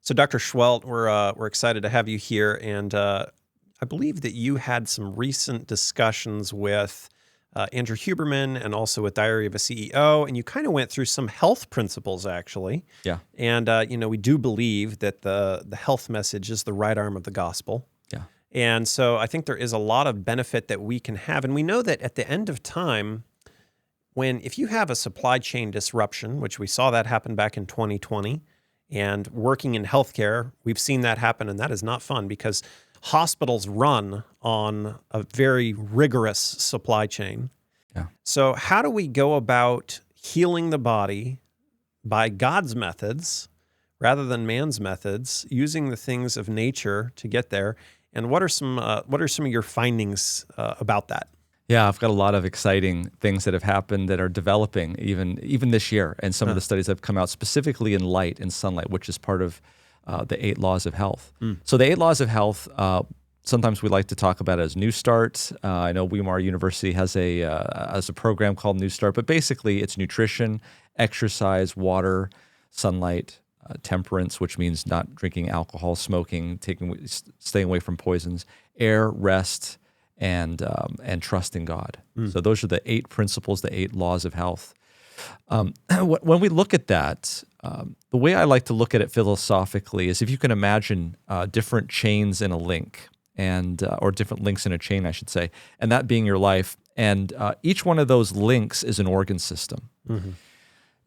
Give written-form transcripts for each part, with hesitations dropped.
So, Dr. Seheult, we're excited to have you here, and I believe that you had some recent discussions with Andrew Huberman and also with Diary of a CEO, and you kind of went through some health principles, actually. Yeah. And we do believe that the health message is the right arm of the gospel. Yeah. And so I think there is a lot of benefit that we can have, and we know that at the end of time, if you have a supply chain disruption, which we saw that happen back in 2020. And working in healthcare, we've seen that happen, and that is not fun because hospitals run on a very rigorous supply chain. Yeah. So how do we go about healing the body by God's methods rather than man's methods, using the things of nature to get there? And what are some of your findings about that? Yeah, I've got a lot of exciting things that have happened that are developing even this year, and some of the studies that have come out specifically in light and sunlight, which is part of the 8 laws of health. So the 8 laws of health, sometimes we like to talk about it as NEWSTART. I know Weimar University has a program called NEWSTART, but basically it's nutrition, exercise, water, sunlight, temperance, which means not drinking alcohol, smoking, staying away from poisons, air, rest, and trust in God. So those are the 8 principles, the 8 laws of health. When we look at that, the way I like to look at it philosophically is if you can imagine different chains in a link, or different links in a chain, I should say, and that being your life. And each one of those links is an organ system. Mm-hmm.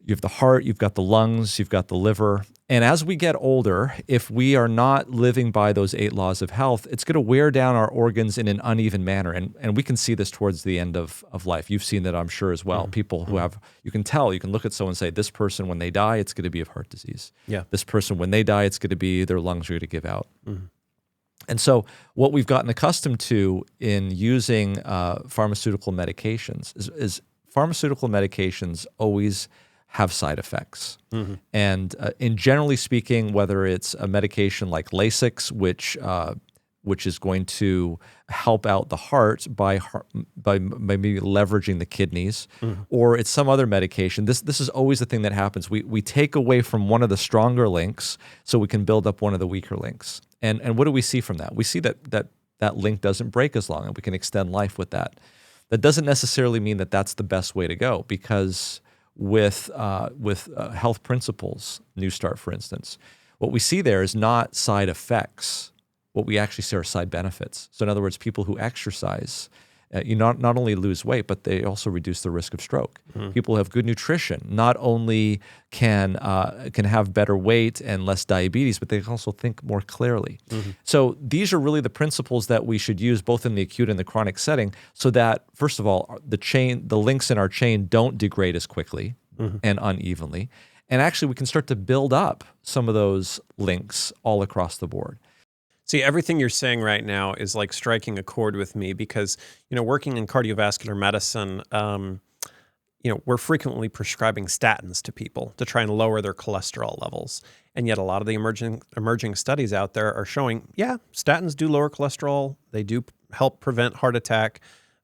You have the heart, you've got the lungs, you've got the liver. And as we get older, if we are not living by those 8 laws of health, it's going to wear down our organs in an uneven manner. And we can see this towards the end of life. You've seen that, I'm sure, as well. Mm-hmm. People who you can look at someone and say, this person, when they die, it's going to be of heart disease. Yeah. This person, when they die, it's going to be their lungs are going to give out. Mm-hmm. And so what we've gotten accustomed to in using pharmaceutical medications is pharmaceutical medications always have side effects. Mm-hmm. And in generally speaking, whether it's a medication like Lasix, which is going to help out the heart by maybe leveraging the kidneys, mm-hmm. or it's some other medication, this is always the thing that happens. We take away from one of the stronger links so we can build up one of the weaker links. And what do we see from that? We see that link doesn't break as long, and we can extend life with that. That doesn't necessarily mean that that's the best way to go, because with health principles, NEWSTART, for instance, what we see there is not side effects. What we actually see are side benefits. So in other words, people who exercise, you not only lose weight, but they also reduce the risk of stroke. Mm-hmm. People who have good nutrition not only can have better weight and less diabetes, but they can also think more clearly. Mm-hmm. So these are really the principles that we should use both in the acute and the chronic setting, so that, first of all, the links in our chain don't degrade as quickly mm-hmm. and unevenly. And actually, we can start to build up some of those links all across the board. See, everything you're saying right now is like striking a chord with me because, working in cardiovascular medicine, we're frequently prescribing statins to people to try and lower their cholesterol levels. And yet a lot of the emerging studies out there are showing, statins do lower cholesterol. They do help prevent heart attack.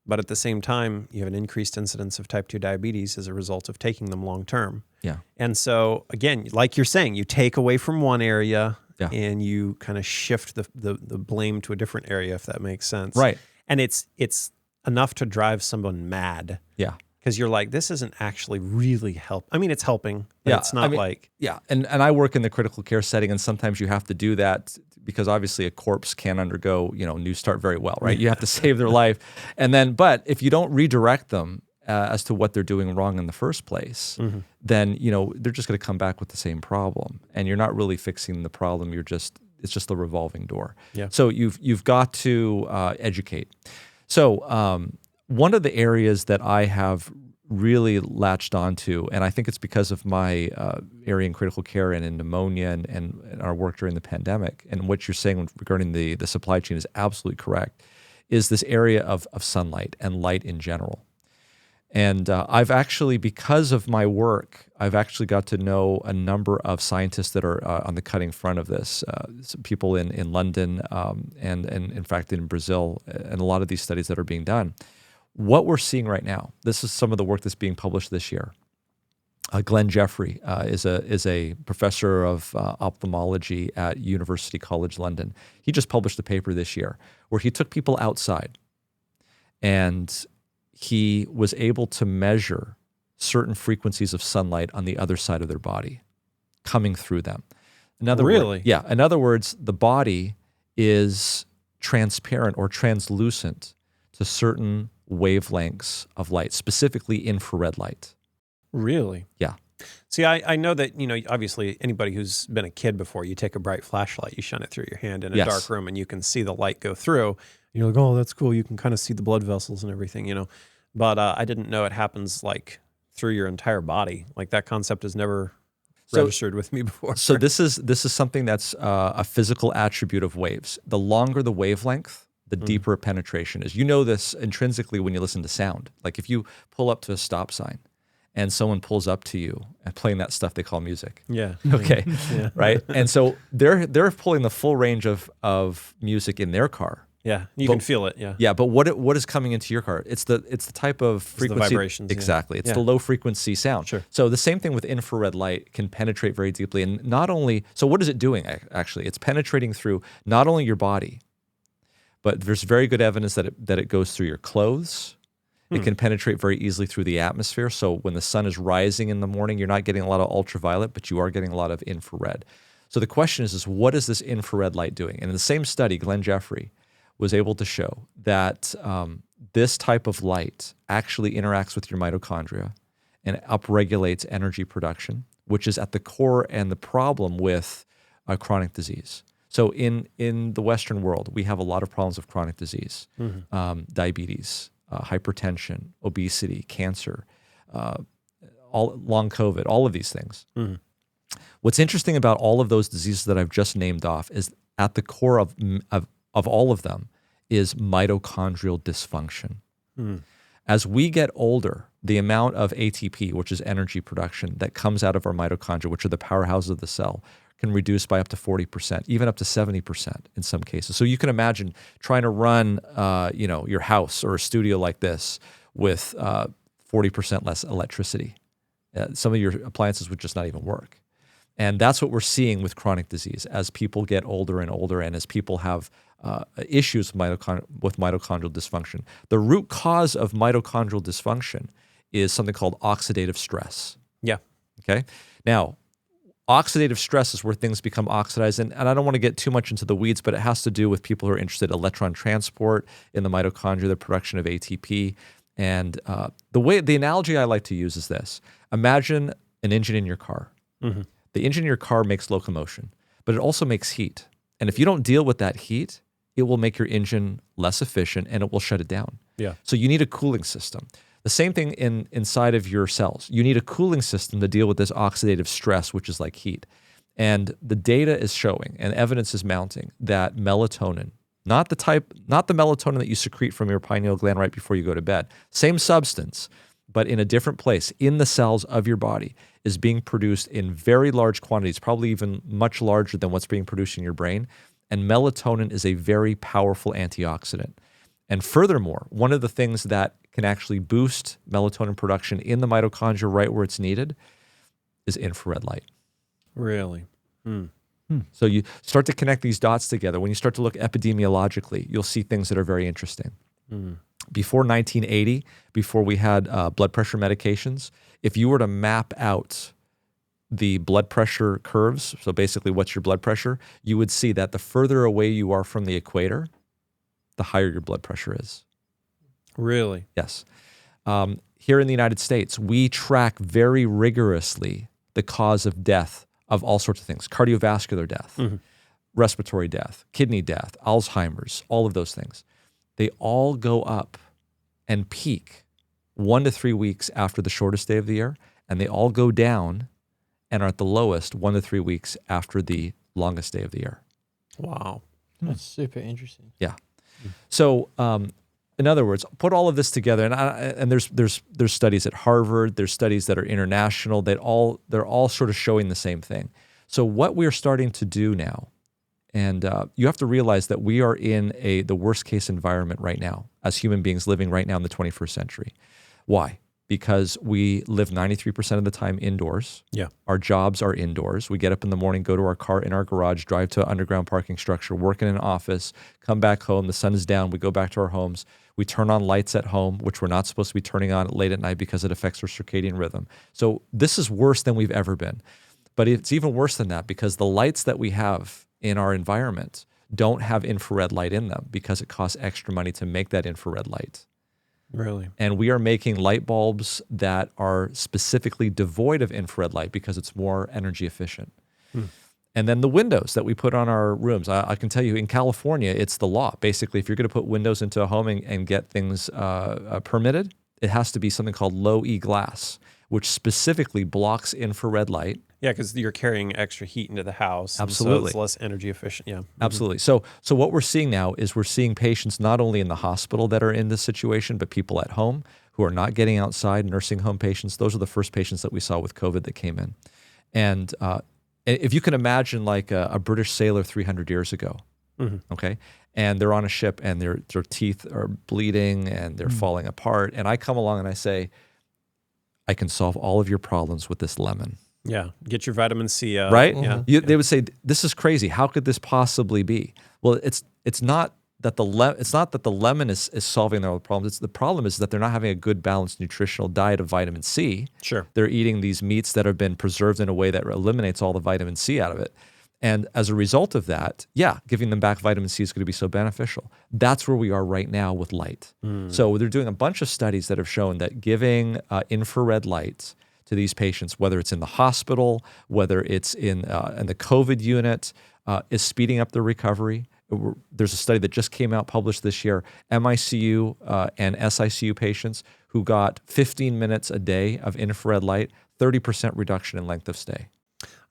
But at the same time, you have an increased incidence of type 2 diabetes as a result of taking them long term. Yeah. And so, again, like you're saying, you take away from one area, yeah. and you kind of shift the blame to a different area, if that makes sense. Right. And it's enough to drive someone mad. Yeah. Because you're like, this isn't actually really help. I mean, it's helping, but it's not like... Yeah, and I work in the critical care setting, and sometimes you have to do that because obviously a corpse can't undergo, NEWSTART very well, right? You have to save their life. But if you don't redirect them as to what they're doing wrong in the first place, mm-hmm. then, they're just going to come back with the same problem. And you're not really fixing the problem. It's just the revolving door. Yeah. So you've got to educate. So one of the areas that I have really latched onto, and I think it's because of my area in critical care and in pneumonia and our work during the pandemic, and what you're saying regarding the supply chain is absolutely correct, is this area of sunlight and light in general. And I've actually, because of my work, I've actually got to know a number of scientists that are on the cutting front of this, people in London and in fact in Brazil, and a lot of these studies that are being done. What we're seeing right now, this is some of the work that's being published this year, Glenn Jeffrey is a professor of ophthalmology at University College London. He just published a paper this year where he took people outside and he was able to measure certain frequencies of sunlight on the other side of their body coming through them. In other Really? In other words, the body is transparent or translucent to certain wavelengths of light, specifically infrared light. Really? Yeah. See, I know that, obviously anybody who's been a kid before, you take a bright flashlight, you shine it through your hand in a dark room and you can see the light go through. And you're like, oh, that's cool. You can kind of see the blood vessels and everything, But I didn't know it happens like through your entire body. Like that concept has never registered with me before. So this is something that's a physical attribute of waves. The longer the wavelength, the deeper penetration is. You know this intrinsically when you listen to sound. Like if you pull up to a stop sign and someone pulls up to you and playing that stuff they call music. Yeah. Okay. Yeah. Right. And so they're pulling the full range of music in their car. Yeah. You can feel it. Yeah. Yeah. But what is coming into your car? It's the type of frequency. The vibrations. Exactly. It's the low frequency sound. Sure. So the same thing with infrared light can penetrate very deeply. And not only, so what is it doing actually? It's penetrating through not only your body, but there's very good evidence that it goes through your clothes. It can penetrate very easily through the atmosphere. So when the sun is rising in the morning, you're not getting a lot of ultraviolet, but you are getting a lot of infrared. So the question is what is this infrared light doing? And in the same study, Glenn Jeffrey was able to show that this type of light actually interacts with your mitochondria and upregulates energy production, which is at the core and the problem with chronic disease. So in the Western world, we have a lot of problems with chronic disease, diabetes, hypertension, obesity, cancer, long COVID, all of these things. What's interesting about all of those diseases that I've just named off is at the core of all of them is mitochondrial dysfunction. As we get older, the amount of ATP, which is energy production, that comes out of our mitochondria, which are the powerhouses of the cell, can reduce by up to 40%, even up to 70% in some cases. So you can imagine trying to run, your house or a studio like this with 40% less electricity. Some of your appliances would just not even work. And that's what we're seeing with chronic disease as people get older and older and as people have issues with mitochondrial dysfunction. The root cause of mitochondrial dysfunction is something called oxidative stress. Yeah. Okay. Now, oxidative stress is where things become oxidized. And I don't want to get too much into the weeds, but it has to do with people who are interested in electron transport in the mitochondria, the production of ATP. And the analogy I like to use is this. Imagine an engine in your car. The engine in your car makes locomotion, but it also makes heat. And if you don't deal with that heat, it will make your engine less efficient and it will shut it down. Yeah. So you need a cooling system. The same thing inside of your cells. You need a cooling system to deal with this oxidative stress, which is like heat. And the data is showing, and evidence is mounting, that melatonin, not the melatonin that you secrete from your pineal gland right before you go to bed, same substance, but in a different place, in the cells of your body, is being produced in very large quantities, probably even much larger than what's being produced in your brain. And melatonin is a very powerful antioxidant. And furthermore, one of the things that can actually boost melatonin production in the mitochondria right where it's needed is infrared light. Really? So you start to connect these dots together. When you start to look epidemiologically, you'll see things that are very interesting. Before 1980, before we had blood pressure medications, if you were to map out the blood pressure curves, so basically what's your blood pressure, you would see that the further away you are from the equator, the higher your blood pressure is. Really? Yes. Here in the United States, we track very rigorously the cause of death of all sorts of things, cardiovascular death, respiratory death, kidney death, Alzheimer's, all of those things. They all go up and peak 1 to 3 weeks after the shortest day of the year, and they all go down and are at the lowest 1 to 3 weeks after the longest day of the year. Wow. That's super interesting. Yeah. So, in other words, put all of this together, and there's studies at Harvard, there's studies that are international, they're all sort of showing the same thing. So what we're starting to do now, and you have to realize that we are in the worst case environment right now as human beings living right now in the 21st century. Why? because we live 93% of the time indoors. Yeah. Our jobs are indoors. We get up in the morning, go to our car in our garage, drive to an underground parking structure, work in an office, come back home. The sun is down. We go back to our homes. We turn on lights at home, which we're not supposed to be turning on late at night because it affects our circadian rhythm. So this is worse than we've ever been. But it's even worse than that because the lights that we have in our environment don't have infrared light in them because it costs extra money to make that infrared light. Really? And we are making light bulbs that are specifically devoid of infrared light because it's more energy efficient. And then the windows that we put on our rooms. I can tell you in California, it's the law. Basically, if you're going to put windows into a home and get things permitted, it has to be something called low E glass, which specifically blocks infrared light. Yeah, because you're carrying extra heat into the house. Absolutely. So it's less energy efficient. Yeah. Absolutely. So what we're seeing now is we're seeing patients not only in the hospital that are in this situation, but people at home who are not getting outside, nursing home patients. Those are the first patients that we saw with COVID that came in. And if you can imagine like a British sailor 300 years ago, okay, and they're on a ship and their teeth are bleeding and they're falling apart. And I come along and I say, I can solve all of your problems with this lemon. Yeah, get your vitamin C. Right? Yeah. They would say, "This is crazy. How could this possibly be?" Well, it's not that the lemon is solving their problems. The problem is that they're not having a good balanced nutritional diet of vitamin C. Sure. They're eating these meats that have been preserved in a way that eliminates all the vitamin C out of it. And as a result of that, giving them back vitamin C is going to be so beneficial. That's where we are right now with light. So they're doing a bunch of studies that have shown that giving infrared light to these patients, whether it's in the hospital, whether it's in the COVID unit, is speeding up their recovery. There's a study that just came out, published this year, MICU and SICU patients who got 15 minutes a day of infrared light, 30% reduction in length of stay.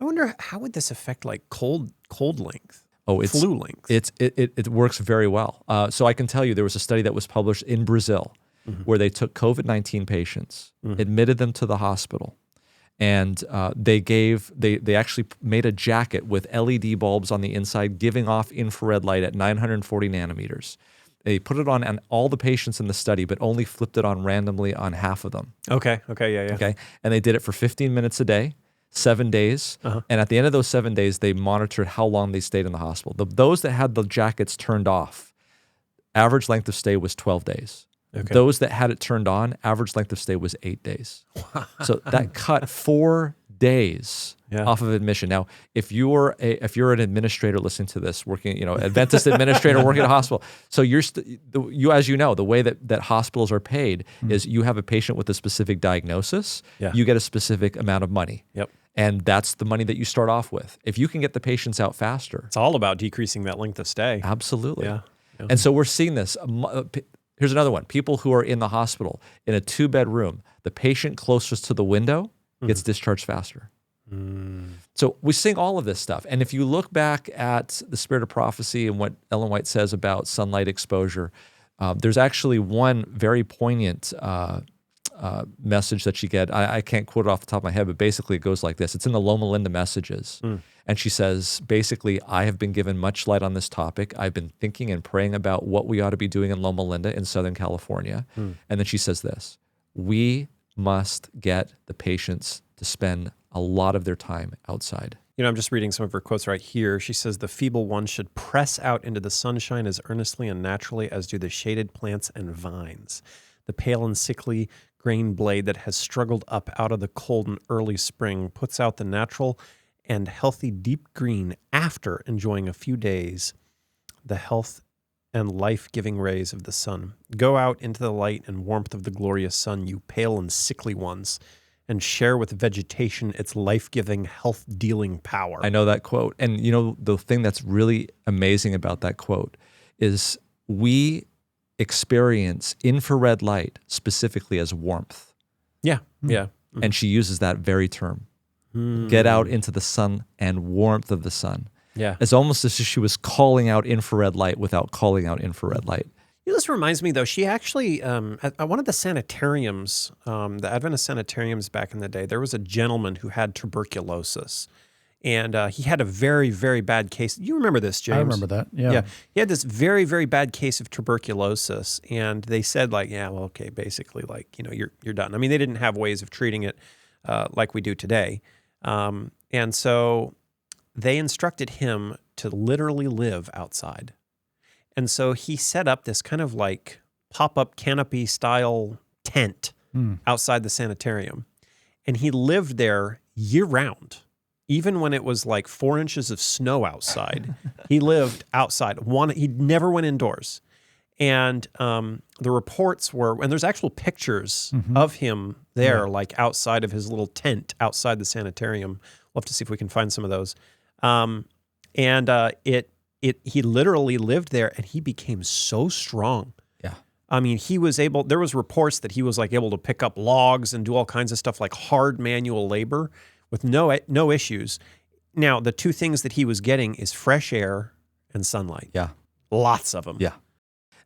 I wonder how would this affect like cold length? It's flu length. It works very well. So I can tell you there was a study that was published in Brazil where they took COVID-19 patients, admitted them to the hospital, and they actually made a jacket with LED bulbs on the inside giving off infrared light at 940 nanometers. They put it on all the patients in the study, but only flipped it on randomly on half of them. Okay, yeah. Okay, and they did it for 15 minutes a day, 7 days, and at the end of those 7 days, they monitored how long they stayed in the hospital. Those that had the jackets turned off, average length of stay was 12 days. Okay. Those that had it turned on, average length of stay was 8 days. So that cut 4 days off of admission. Now, if you're an administrator listening to this, working, Adventist administrator working at a hospital, so as you know, the way that hospitals are paid is you have a patient with a specific diagnosis, you get a specific amount of money. Yep. And that's the money that you start off with. If you can get the patients out faster. It's all about decreasing that length of stay. Absolutely. Yeah. And so we're seeing this. Here's another one. People who are in the hospital in a 2-bed room, the patient closest to the window gets discharged faster. So we're seeing all of this stuff. And if you look back at the Spirit of Prophecy and what Ellen White says about sunlight exposure, there's actually one very poignant message that she get. I can't quote it off the top of my head, but basically it goes like this. It's in the Loma Linda Messages. And she says, basically, I have been given much light on this topic. I've been thinking and praying about what we ought to be doing in Loma Linda in Southern California. And then she says this, we must get the patients to spend a lot of their time outside. I'm just reading some of her quotes right here. She says, the feeble one should press out into the sunshine as earnestly and naturally as do the shaded plants and vines. The pale and sickly grain blade that has struggled up out of the cold and early spring puts out the natural and healthy deep green after enjoying a few days the health and life-giving rays of the sun. Go out into the light and warmth of the glorious sun, you pale and sickly ones, and share with vegetation its life-giving, health-dealing power. I know that quote. And the thing that's really amazing about that quote is we experience infrared light specifically as warmth. Yeah. And she uses that very term. Get out into the sun and warmth of the sun. Yeah. It's almost as if she was calling out infrared light without calling out infrared light. This reminds me, though, she actually, at one of the sanitariums, the Adventist sanitariums back in the day, there was a gentleman who had tuberculosis. And he had a very, very bad case. You remember this, James? I remember that. Yeah. Yeah. He had this very, very bad case of tuberculosis. And they said, like, yeah, well, okay, basically, like, you're done. I mean, they didn't have ways of treating it like we do today. And so they instructed him to literally live outside. And so he set up this kind of like pop-up canopy style tent outside the sanitarium. And he lived there year round. Even when it was like 4 inches of snow outside, he lived outside. He never went indoors. And the reports were, and there's actual pictures of him there, like outside of his little tent outside the sanitarium. We'll have to see if we can find some of those. He literally lived there, and he became so strong. Yeah. I mean, there was reports that he was like able to pick up logs and do all kinds of stuff like hard manual labor with no issues. Now, the two things that he was getting is fresh air and sunlight. Yeah. Lots of them. Yeah.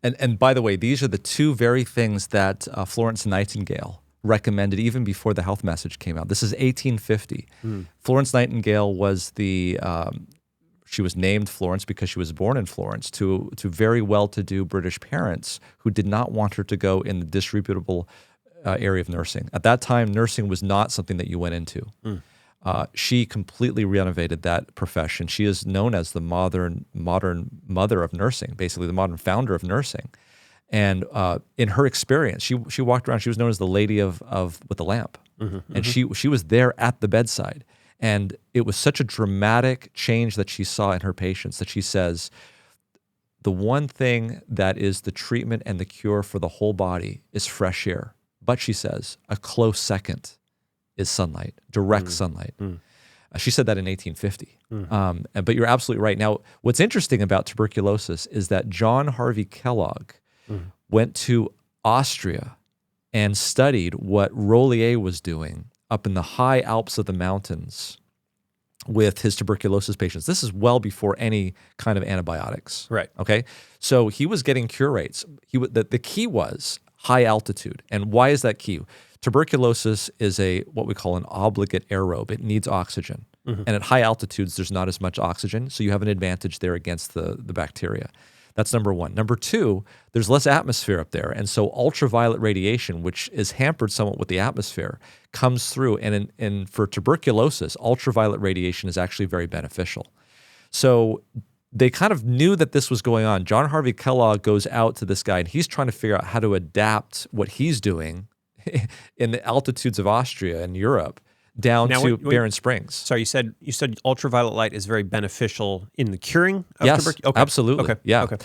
And by the way, these are the two very things that Florence Nightingale recommended even before the health message came out. This is 1850. Florence Nightingale was she was named Florence because she was born in Florence to very well-to-do British parents who did not want her to go in the disreputable area of nursing. At that time, nursing was not something that you went into. She completely renovated that profession. She is known as the modern mother of nursing, basically the modern founder of nursing. And in her experience, she walked around. She was known as the lady of with the lamp, and she was there at the bedside. And it was such a dramatic change that she saw in her patients that she says, the one thing that is the treatment and the cure for the whole body is fresh air. But she says, a close second is sunlight, direct sunlight. She said that in 1850. But you're absolutely right. Now, what's interesting about tuberculosis is that John Harvey Kellogg went to Austria and studied what Rollier was doing up in the high Alps of the mountains with his tuberculosis patients. This is well before any kind of antibiotics. Right. Okay. So he was getting cure rates. The key was high altitude. And why is that key? Tuberculosis is what we call an obligate aerobe. It needs oxygen. And at high altitudes, there's not as much oxygen. So you have an advantage there against the bacteria. That's number one. Number two, there's less atmosphere up there. And so ultraviolet radiation, which is hampered somewhat with the atmosphere, comes through. And for tuberculosis, ultraviolet radiation is actually very beneficial. So they kind of knew that this was going on. John Harvey Kellogg goes out to this guy, and he's trying to figure out how to adapt what he's doing in the altitudes of Austria and Europe down to Barren Springs. Sorry, you said ultraviolet light is very beneficial in the curing of tuberculosis? Okay. Absolutely. Okay. Yeah. Okay.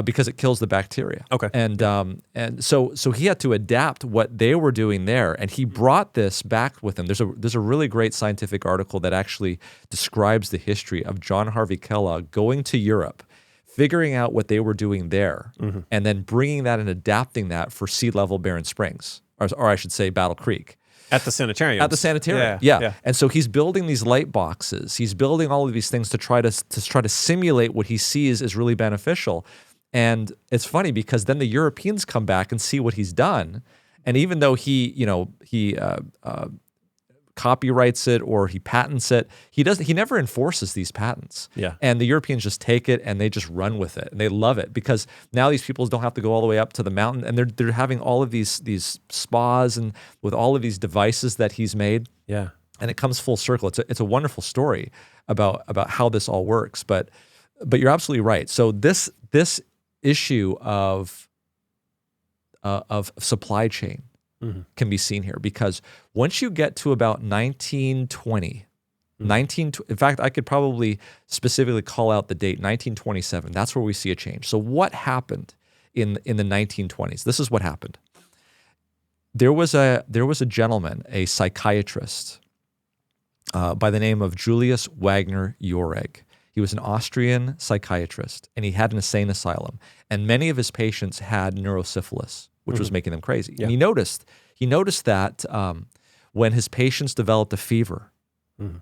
Because it kills the bacteria. Okay. And so he had to adapt what they were doing there, and he brought this back with him. There's a really great scientific article that actually describes the history of John Harvey Kellogg going to Europe, figuring out what they were doing there, and then bringing that and adapting that for sea level Barren Springs, or I should say Battle Creek. At the sanitarium. At the sanitarium, yeah. And so he's building these light boxes. He's building all of these things to try to simulate what he sees is really beneficial. And it's funny because then the Europeans come back and see what he's done, and even though he copyrights it or he patents it, he never enforces these patents. Yeah. And the Europeans just take it and they just run with it, and they love it because now these people don't have to go all the way up to the mountain, and they're having all of these spas and with all of these devices that he's made. Yeah. And it comes full circle. It's a wonderful story about how this all works. But you're absolutely right. So this issue of supply chain can be seen here, because once you get to about 1920, in fact, I could probably specifically call out the date 1927. That's where we see a change. So what happened in the 1920s? This is what happened. There was a gentleman, a psychiatrist, by the name of Julius Wagner Jauregg. He was an Austrian psychiatrist, and he had an insane asylum. And many of his patients had neurosyphilis, which was making them crazy. Yeah. And he noticed that when his patients developed a fever,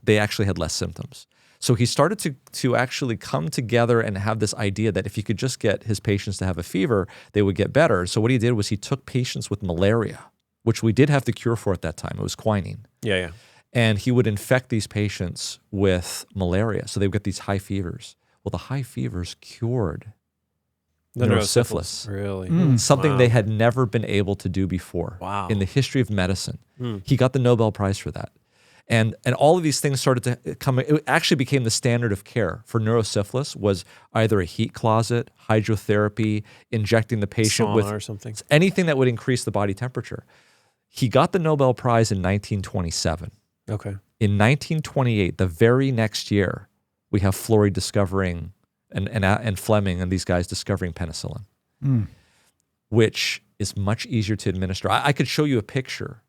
they actually had less symptoms. So he started to actually come together and have this idea that if he could just get his patients to have a fever, they would get better. So what he did was he took patients with malaria, which we did have the cure for at that time. It was quinine. Yeah. And he would infect these patients with malaria. So they would get these high fevers. Well, the high fevers cured The neurosyphilis. Really? Something Wow. they had never been able to do before Wow. in the history of medicine. He got the Nobel Prize for that. And all of these things started to come. It actually became the standard of care for neurosyphilis was either a heat closet, hydrotherapy, injecting the patient Sauna with or something. anything that would increase the body temperature. He got the Nobel Prize in 1927. Okay. In 1928, the very next year, we have Florey discovering and Fleming and these guys discovering penicillin, which is much easier to administer. I could show you a picture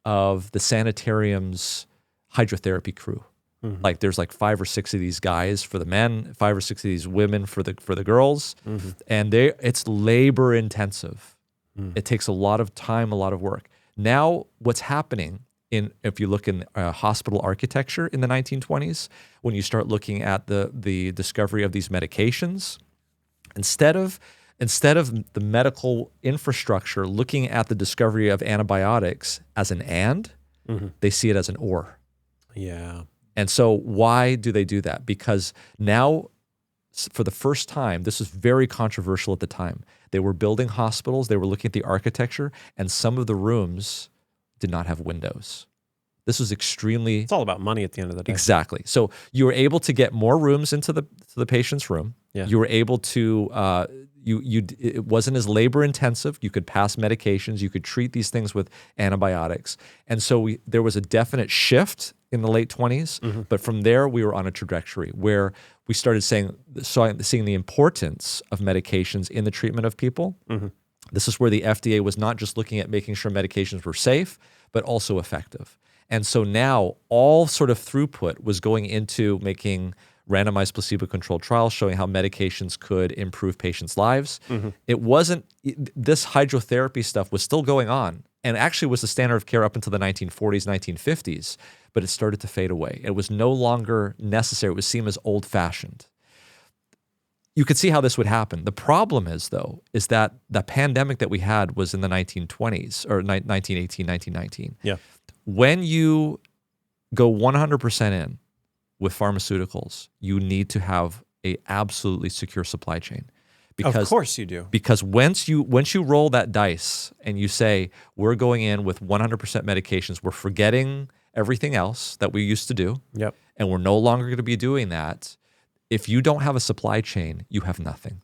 of the Sanitariums hydrotherapy crew. Like there's like 5 or 6 of these guys for the men, 5 or 6 of these women for the girls, and it's labor intensive. It takes a lot of time, a lot of work. Now, what's happening if you look in hospital architecture in the 1920s, when you start looking at the discovery of these medications, instead of the medical infrastructure looking at the discovery of antibiotics as an and, they see it as an or. Yeah. And so why do they do that? Because now, for the first time, this was very controversial at the time. They were building hospitals, they were looking at the architecture, and some of the rooms did not have windows. This was extremely... It's all about money at the end of the day. Exactly. So you were able to get more rooms into the patient's room. Yeah. You were able to... it wasn't as labor intensive. You could pass medications. You could treat these things with antibiotics. And so there was a definite shift in the late 20s. But from there, we were on a trajectory where we started seeing the importance of medications in the treatment of people. This is where the FDA was not just looking at making sure medications were safe, but also effective. And so now all sort of throughput was going into making randomized placebo-controlled trials showing how medications could improve patients' lives. It wasn't, this hydrotherapy stuff was still going on and actually was the standard of care up until the 1940s, 1950s, but it started to fade away. It was no longer necessary. It was seen as old-fashioned. You could see how this would happen. The problem is, though, is that the pandemic that we had was in the 1920s or 1918, 1919. Yeah. When you go 100% in with pharmaceuticals, you need to have a absolutely secure supply chain. Of course you do. Because once you roll that dice and you say, we're going in with 100% medications, we're forgetting everything else that we used to do, Yep. and we're no longer going to be doing that. If you don't have a supply chain, you have nothing.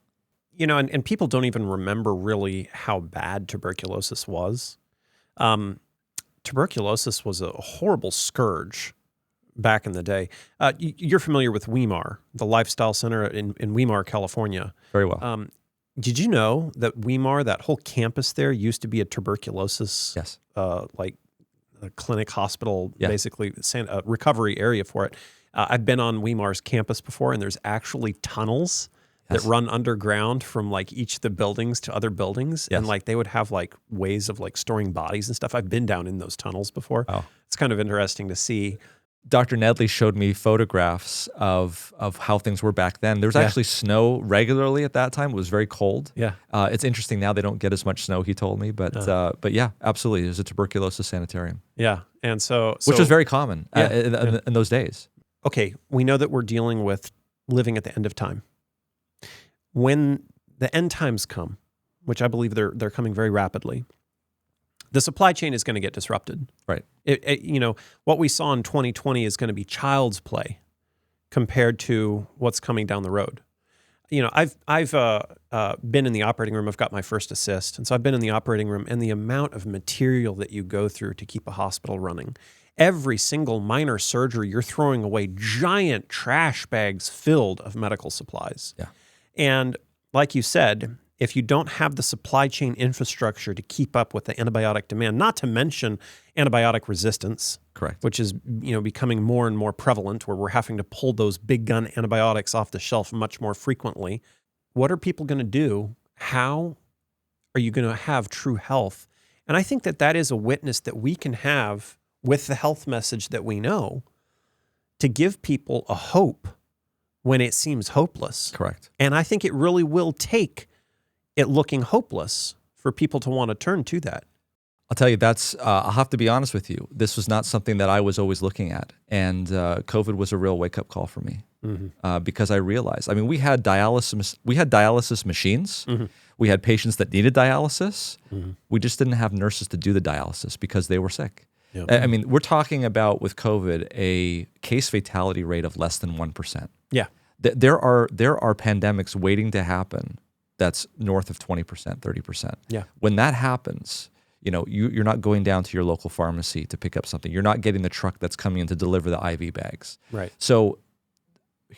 You know, and people don't even remember really how bad tuberculosis was. Tuberculosis was a horrible scourge back in the day. You're familiar with Weimar, the lifestyle center in Weimar, California. Very well. Did you know that Weimar, that whole campus there, used to be a tuberculosis, Yes. like a clinic, hospital, Yeah. basically a recovery area for it? I've been on Weimar's campus before, and there's actually tunnels that run underground from like each of the buildings to other buildings. Yes. And like they would have like ways of like storing bodies and stuff. I've been down in those tunnels before. Oh. It's kind of interesting to see. Dr. Nedley showed me photographs of how things were back then. There was actually snow regularly at that time. It was very cold. Yeah. It's interesting now they don't get as much snow, he told me. But yeah, absolutely. There's a tuberculosis sanitarium. Yeah. And so Which was very common Yeah. in those days. Okay, we know that we're dealing with living at the end of time. When the end times come, which I believe they're coming very rapidly, the supply chain is going to get disrupted. Right. You know, what we saw in 2020 is going to be child's play compared to what's coming down the road. You know, I've been in the operating room. I've got my first assist, and so I've been in the operating room, and the amount of material that you go through to keep a hospital running. Every single minor surgery, you're throwing away giant trash bags filled of medical supplies. Yeah. And like you said, if you don't have the supply chain infrastructure to keep up with the antibiotic demand, not to mention antibiotic resistance, Correct. which is, you know, becoming more and more prevalent, where we're having to pull those big gun antibiotics off the shelf much more frequently. What are people going to do? How are you going to have true health? And I think that is a witness that we can have with the health message that we know, to give people a hope when it seems hopeless. Correct. And I think it really will take it looking hopeless for people to want to turn to that. I'll tell you, I'll have to be honest with you. This was not something that I was always looking at. And COVID was a real wake-up call for me because I realized, I mean, we had dialysis machines. We had patients that needed dialysis. We just didn't have nurses to do the dialysis because they were sick. Yep. I mean, we're talking about with COVID, a case fatality rate of less than 1%. Yeah. There are pandemics waiting to happen that's north of 20%, 30%. Yeah. When that happens, you're not going down to your local pharmacy to pick up something. You're not getting the truck that's coming in to deliver the IV bags. Right. So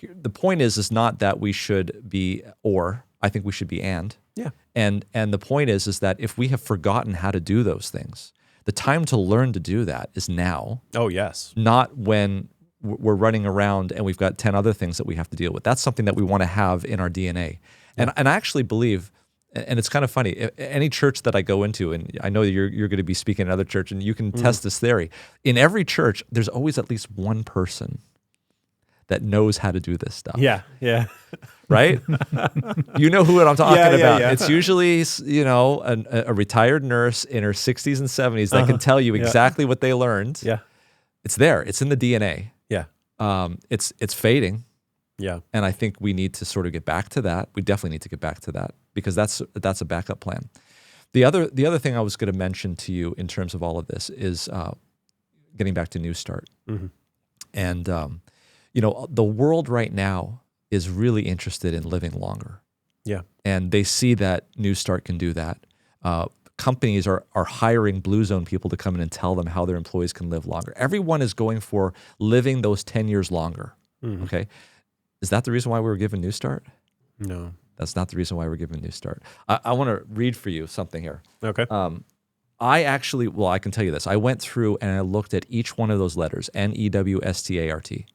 the point is not that we should be or. I think we should be and. Yeah. And the point is that if we have forgotten how to do those things, the time to learn to do that is now. Oh, yes. Not when we're running around and we've got 10 other things that we have to deal with. That's something that we want to have in our DNA. Yeah. And I actually believe, and it's kind of funny, any church that I go into, and I know you're going to be speaking at another church, and you can test this theory. In every church, there's always at least one person that knows how to do this stuff. Yeah, yeah. Right? You know who I'm talking about. Yeah. It's usually, a retired nurse in her 60s and 70s that can tell you exactly what they learned. Yeah. It's there. It's in the DNA. Yeah. It's fading. Yeah. And I think we need to sort of get back to that. We definitely need to get back to that because that's a backup plan. The other thing I was going to mention to you in terms of all of this is getting back to NEWSTART. And the world right now is really interested in living longer. Yeah. And they see that NEWSTART can do that. Companies are hiring Blue Zone people to come in and tell them how their employees can live longer. Everyone is going for living those 10 years longer. Okay. Is that the reason why we were given NEWSTART? No. That's not the reason why we're given NEWSTART. I want to read for you something here. Okay. I can tell you this. I went through and I looked at each one of those letters, NEWSTART.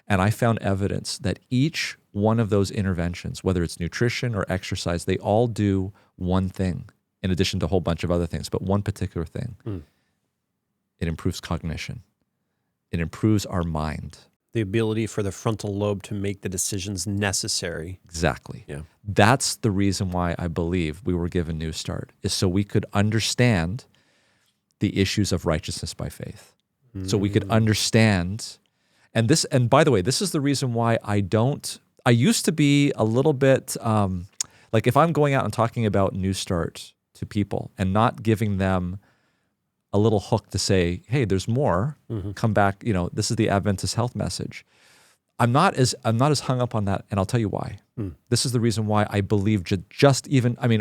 And I found evidence that each one of those interventions, whether it's nutrition or exercise, they all do one thing in addition to a whole bunch of other things, but one particular thing. It improves cognition. It improves our mind. The ability for the frontal lobe to make the decisions necessary. Exactly. Yeah. That's the reason why I believe we were given NEWSTART, is so we could understand the issues of righteousness by faith. So we could understand. And by the way, this is the reason why I used to be a little bit, like if I'm going out and talking about NEWSTART to people and not giving them a little hook to say, hey, there's more, come back, this is the Adventist health message. I'm not as hung up on that, and I'll tell you why. This is the reason why I believe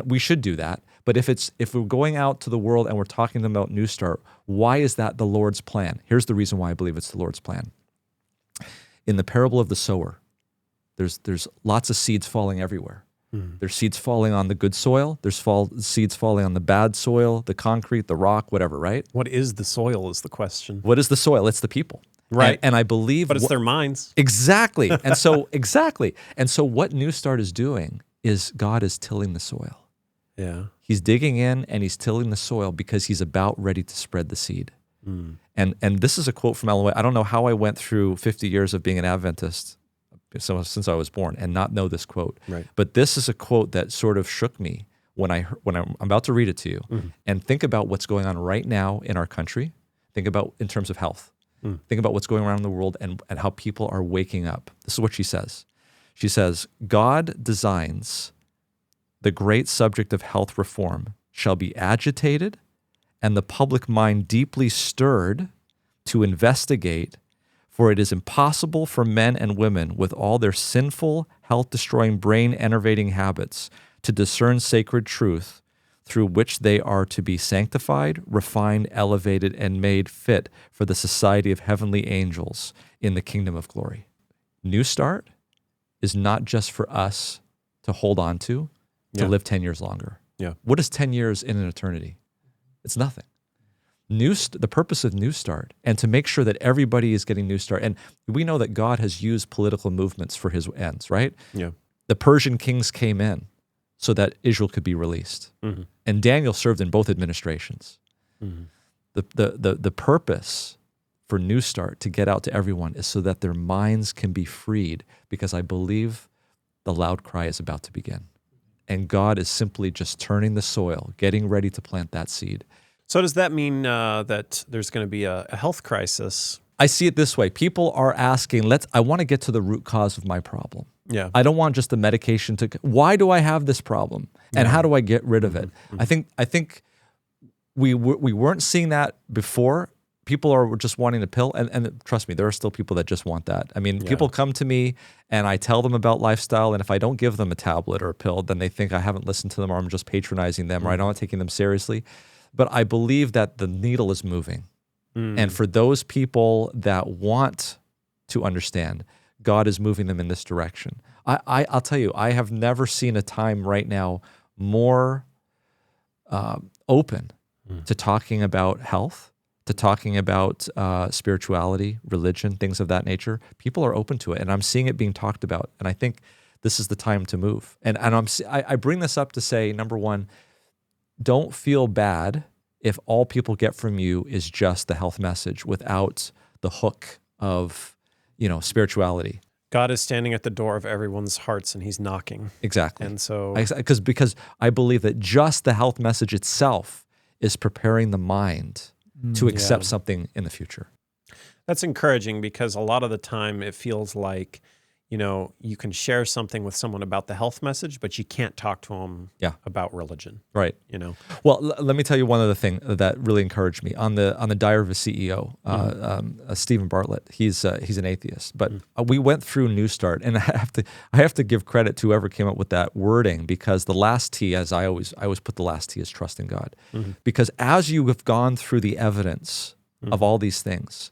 we should do that, but if we're going out to the world and we're talking to them about NEWSTART, why is that the Lord's plan? Here's the reason why I believe it's the Lord's plan. In the parable of the sower, there's lots of seeds falling everywhere. There's seeds falling on the good soil. There's seeds falling on the bad soil, the concrete, the rock, whatever, right? What is the soil is the question. What is the soil? It's the people. Right. And I believe... But it's their minds. Exactly. And so, And so what NEWSTART is doing is God is tilling the soil. Yeah. He's digging in and he's tilling the soil because he's about ready to spread the seed. And this is a quote from Ellen White. I don't know how I went through 50 years of being an Adventist since I was born and not know this quote. Right. But this is a quote that sort of shook me when I'm about to read it to you. And think about what's going on right now in our country. Think about in terms of health. Think about what's going around in the world and how people are waking up. This is what she says. She says, God designs the great subject of health reform shall be agitated and the public mind deeply stirred to investigate, for it is impossible for men and women with all their sinful, health-destroying, brain-enervating habits to discern sacred truth through which they are to be sanctified, refined, elevated, and made fit for the society of heavenly angels in the kingdom of glory. NEWSTART is not just for us to hold on to live 10 years longer. Yeah. What is 10 years in an eternity? It's nothing. The purpose of NEWSTART, and to make sure that everybody is getting NEWSTART, and we know that God has used political movements for his ends, right? Yeah. The Persian kings came in so that Israel could be released. And Daniel served in both administrations. The purpose for NEWSTART to get out to everyone is so that their minds can be freed, because I believe the loud cry is about to begin. And God is simply just turning the soil, getting ready to plant that seed. So does that mean that there's going to be a health crisis? I see it this way. People are asking, I want to get to the root cause of my problem. Yeah. I don't want just the medication why do I have this problem? And how do I get rid of it? Mm-hmm. I think we weren't seeing that before. People are just wanting a pill. And trust me, there are still people that just want that. I mean, people come to me and I tell them about lifestyle. And if I don't give them a tablet or a pill, then they think I haven't listened to them or I'm just patronizing them or I'm not taking them seriously. But I believe that the needle is moving. And for those people that want to understand, God is moving them in this direction. I'll tell you, I have never seen a time right now more open to talking about health, to talking about spirituality, religion, things of that nature. People are open to it, and I'm seeing it being talked about. And I think this is the time to move. And I bring this up to say, number one, don't feel bad if all people get from you is just the health message without the hook of, spirituality. God is standing at the door of everyone's hearts and he's knocking. Exactly. And so because I believe that just the health message itself is preparing the mind to accept something in the future. That's encouraging because a lot of the time it feels like, you can share something with someone about the health message, but you can't talk to them about religion. Right. Well, let me tell you one other thing that really encouraged me on the Diary of a CEO. Stephen Bartlett. He's an atheist, but we went through NEWSTART, and I have to give credit to whoever came up with that wording because the last T, as I always put the last T, is trust in God, because as you have gone through the evidence of all these things,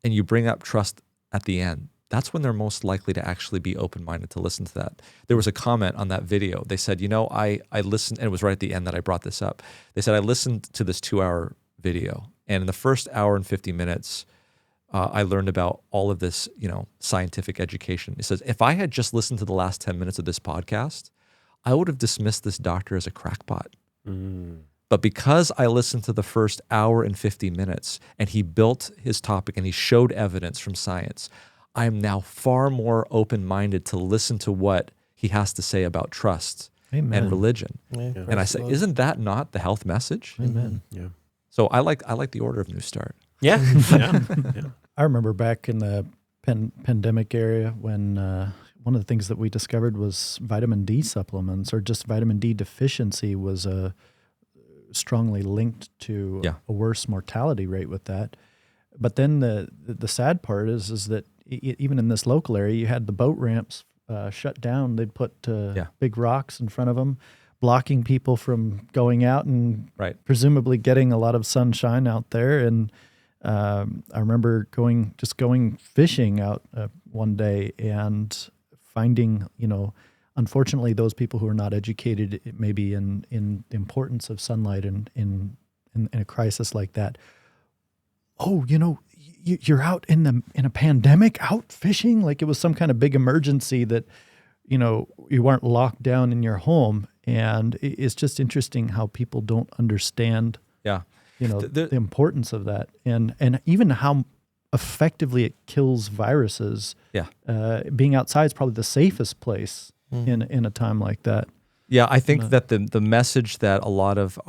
and you bring up trust at the end, that's when they're most likely to actually be open-minded to listen to that. There was a comment on that video. They said, I listened, and it was right at the end that I brought this up. They said, I listened to this 2-hour video, and in the first hour and 50 minutes, I learned about all of this, scientific education. It says, if I had just listened to the last 10 minutes of this podcast, I would have dismissed this doctor as a crackpot. But because I listened to the first hour and 50 minutes, and he built his topic, and he showed evidence from science, I am now far more open-minded to listen to what he has to say about trust and religion. And I say, isn't that not the health message? Amen. Yeah. So I like the order of NEWSTART. Yeah. I remember back in the pandemic area when one of the things that we discovered was vitamin D supplements, or just vitamin D deficiency was strongly linked to a worse mortality rate with that. But then the sad part is that even in this local area, you had the boat ramps shut down. They'd put big rocks in front of them, blocking people from going out and presumably getting a lot of sunshine out there. And I remember going fishing out one day and finding, unfortunately, those people who are not educated maybe in the importance of sunlight in a crisis like that. Oh, you're out in a pandemic, out fishing, like it was some kind of big emergency that, you weren't locked down in your home. And it's just interesting how people don't understand, the importance of that, and even how effectively it kills viruses. Being outside is probably the safest place in a time like that. Yeah, I think that the message that a lot of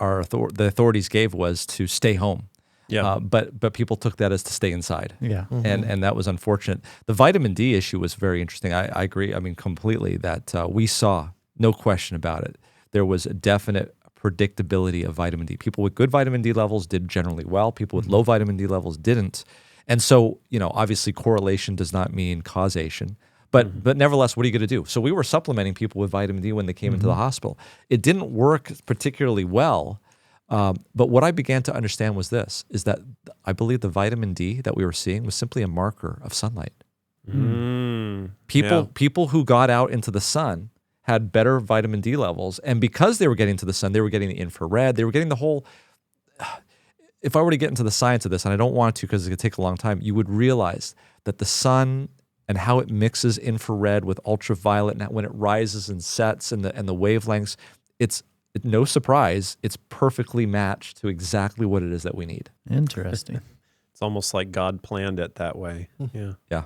the authorities gave was to stay home. But people took that as to stay inside. And that was unfortunate. The vitamin D issue was very interesting. I agree. I mean, completely that we saw, no question about it, there was a definite predictability of vitamin D. People with good vitamin D levels did generally well. People with low vitamin D levels didn't. And so, obviously correlation does not mean causation. But nevertheless, what are you going to do? So we were supplementing people with vitamin D when they came into the hospital. It didn't work particularly well. But what I began to understand was this, is that I believe the vitamin D that we were seeing was simply a marker of sunlight. People who got out into the sun had better vitamin D levels. And because they were getting to the sun, they were getting the infrared, they were getting the whole... If I were to get into the science of this, and I don't want to because it could take a long time, you would realize that the sun and how it mixes infrared with ultraviolet, and when it rises and sets and the wavelengths, it's no surprise, it's perfectly matched to exactly what it is that we need. Interesting. It's almost like God planned it that way. Yeah.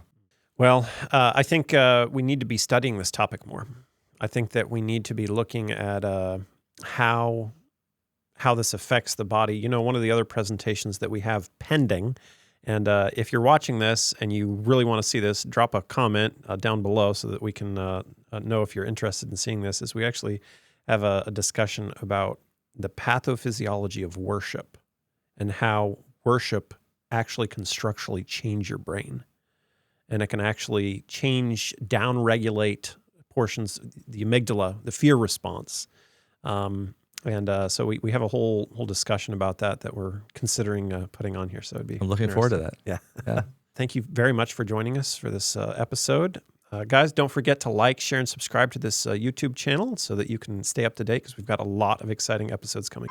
Well, I think we need to be studying this topic more. I think that we need to be looking at how how this affects the body. You know, one of the other presentations that we have pending, and if you're watching this and you really want to see this, drop a comment down below so that we can know if you're interested in seeing this, is we actually have a discussion about the pathophysiology of worship and how worship actually can structurally change your brain. And it can actually down-regulate portions, the amygdala, the fear response. So we have a whole discussion about that we're considering putting on here. So it'd be I'm looking forward to that. Yeah. Thank you very much for joining us for this episode. Guys, don't forget to like, share, and subscribe to this YouTube channel so that you can stay up to date, because we've got a lot of exciting episodes coming.